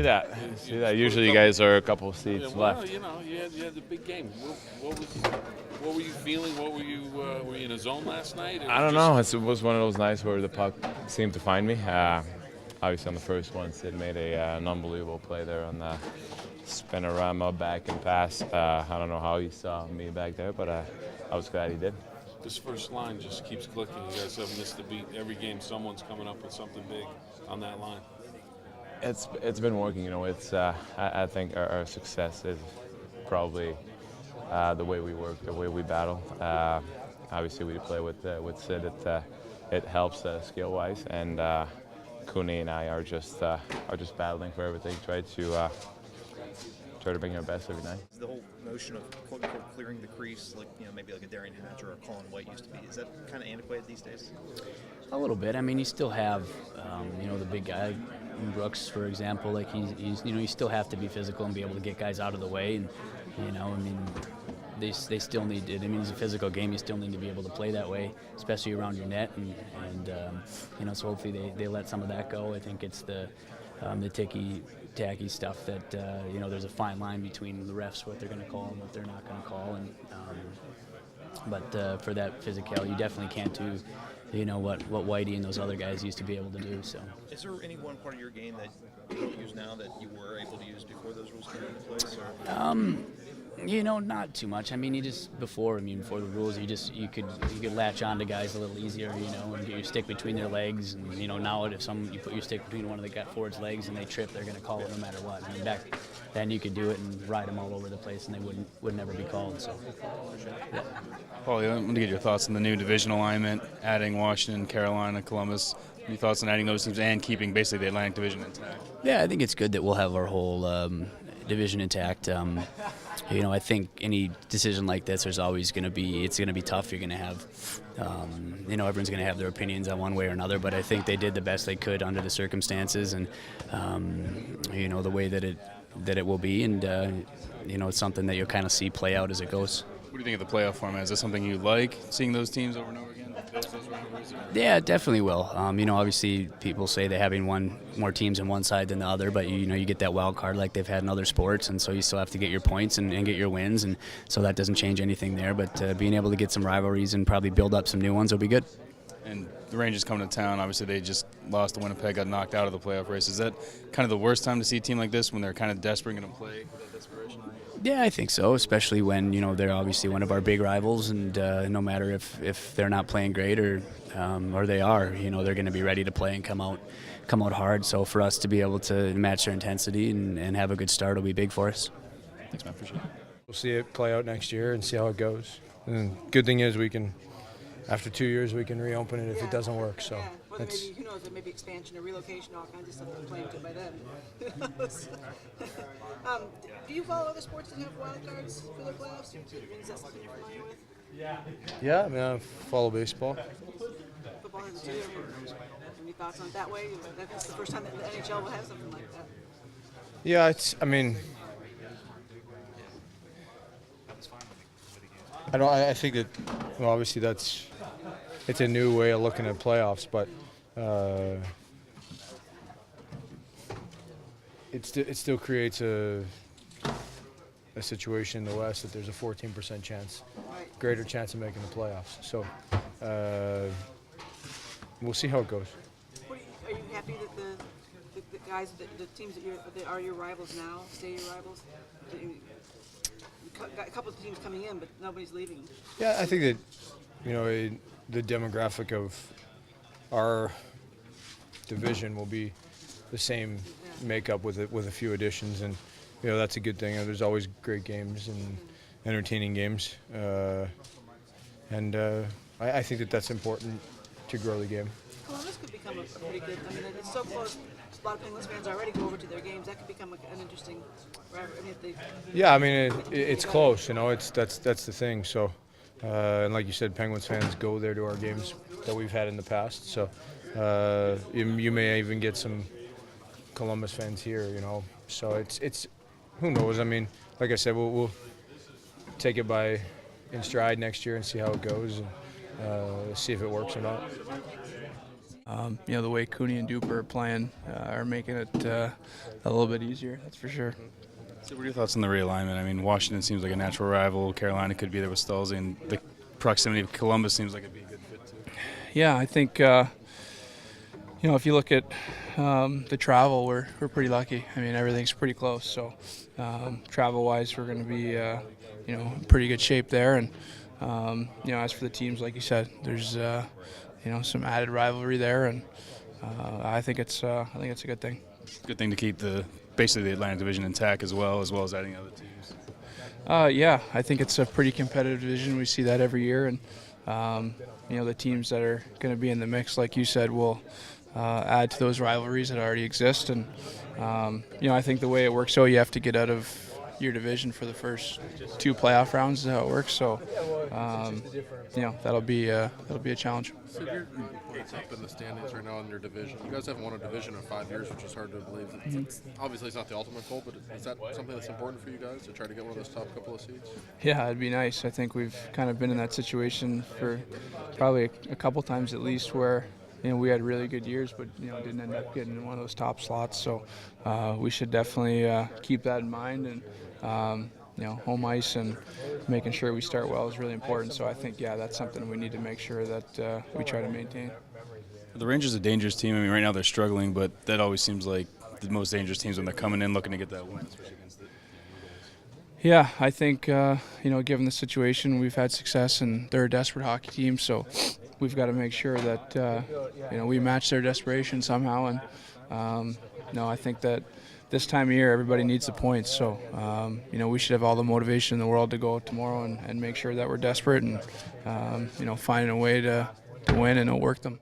that. I see that. Usually you guys are a couple of seats Well, left. you know, you had the big game. What were you feeling? Were you in a zone last night? I don't know. It was one of those nights where the puck seemed to find me. Obviously, on the first one, Sid made an unbelievable play there on the spinorama back and pass. I don't know how he saw me back there, but I was glad he did. This first line just keeps clicking. You guys haven't missed a beat. Every game, someone's coming up with something big on that line. It's been working. You know, I think our success is probably the way we work, the way we battle. Obviously, we play with Sid. It helps skill-wise, and Cooney and I are just battling for everything. Try to bring our best every night. The whole notion of quote unquote clearing the crease, like maybe like a Darian Hatcher or a Colin White used to be, is that kind of antiquated these days? A little bit. I mean, you still have, the big guy, Brooks, for example. Like you still have to be physical and be able to get guys out of the way. And they still need it. I mean, it's a physical game. You still need to be able to play that way, especially around your net. And so hopefully they let some of that go. I think it's the ticky-tacky stuff that there's a fine line between the refs, what they're going to call and what they're not going to call. And but for that physicality, you definitely can't do what Whitey and those other guys used to be able to do. So is there any one part of your game that you don't use now that you were able to use before those rules came into place? Or? Not too much. I mean, before the rules, you could latch on to guys a little easier, and get your stick between their legs. And now if you put your stick between one of the forward's legs and they trip, they're going to call it no matter what. I mean, back then you could do it and ride them all over the place, and they would never be called. So, yeah. Paulie, I want to get your thoughts on the new division alignment, adding Washington, Carolina, Columbus. Any thoughts on adding those teams and keeping basically the Atlantic Division intact? Yeah, I think it's good that we'll have our whole division intact. I think any decision like this, it's going to be tough. You're going to have, everyone's going to have their opinions on one way or another, but I think they did the best they could under the circumstances and, the way that it will be. And, it's something that you'll kind of see play out as it goes. What do you think of the playoff format? Is that something you like, seeing those teams over and over again? Yeah, it definitely will. Obviously people say that having more teams on one side than the other, but you get that wild card like they've had in other sports, and so you still have to get your points and get your wins, and so that doesn't change anything there. But being able to get some rivalries and probably build up some new ones will be good. And the Rangers coming to town, obviously they just lost to Winnipeg, got knocked out of the playoff race. Is that kind of the worst time to see a team like this when they're kind of desperate and play with that desperation? Yeah, I think so, especially when they're obviously one of our big rivals, and no matter if they're not playing great or they are, they're going to be ready to play and come out hard. So for us to be able to match their intensity and have a good start will be big for us. Thanks, man. Appreciate it. We'll see it play out next year and see how it goes. And good thing is after 2 years, we can reopen it if it doesn't work. So Whether maybe, who knows, maybe expansion or relocation, all kinds of stuff they're playing to by then. Who knows? Do you follow other sports that have wild cards for their playoffs? Is that something you're familiar with? Yeah, I mean, I follow baseball. Football has it too. Any thoughts on it that way? That's the first time that the NHL will have something like that. Yeah, I think that, obviously it's a new way of looking at playoffs, but it still creates a situation in the West that there's a 14% chance, greater chance of making the playoffs. So we'll see how it goes. Are you happy that the guys, the teams that are your rivals now, stay your rivals? Got a couple of teams coming in, but nobody's leaving. Yeah, I think that the demographic of our division will be the same makeup with a few additions, and that's a good thing. There's always great games and entertaining games, and I think that that's important to grow the game. Columbus could become a pretty good. I mean, it's so close. A lot of Penguins fans already go over to their games. That could become an interesting. Yeah, I mean it's close. That's the thing. So, and like you said, Penguins fans go there to our games that we've had in the past. So, you may even get some Columbus fans here. So it's who knows? I mean, like I said, we'll take it in stride next year and see how it goes and see if it works or not. The way Cooney and Dupuis are playing are making it a little bit easier, that's for sure. So what are your thoughts on the realignment? I mean, Washington seems like a natural rival. Carolina could be there with Stolze, and the proximity of Columbus seems like it'd be a good fit too. Yeah, I think if you look at the travel, we're pretty lucky. I mean, everything's pretty close. So travel-wise, we're going to be in pretty good shape there. And as for the teams, like you said, there's some added rivalry there, and I think it's a good thing. Good thing to keep basically the Atlantic Division intact as well as adding other teams. Yeah, I think it's a pretty competitive division. We see that every year, and the teams that are going to be in the mix, like you said, will add to those rivalries that already exist. And I think the way it works, you have to get out of your division for the first 2 playoff rounds is how it works. So that'll be a challenge. So you're 8th up in the standings right now in your division. You guys haven't won a division in 5 years, which is hard to believe. Obviously, it's not the ultimate goal, but is that something that's important for you guys to try to get one of those top couple of seeds? Yeah, it'd be nice. I think we've kind of been in that situation for probably a couple times at least where we had really good years, but didn't end up getting in one of those top slots. So we should definitely keep that in mind, and home ice and making sure we start well is really important. So I think that's something we need to make sure that we try to maintain. The Rangers are a dangerous team. I mean, right now they're struggling, but that always seems like the most dangerous teams when they're coming in looking to get that win, especially against it. Yeah, I think given the situation, we've had success, and they're a desperate hockey team. So we've got to make sure that we match their desperation somehow. And I think that this time of year, everybody needs the points. So we should have all the motivation in the world to go out tomorrow and make sure that we're desperate and finding a way to win and outwork them.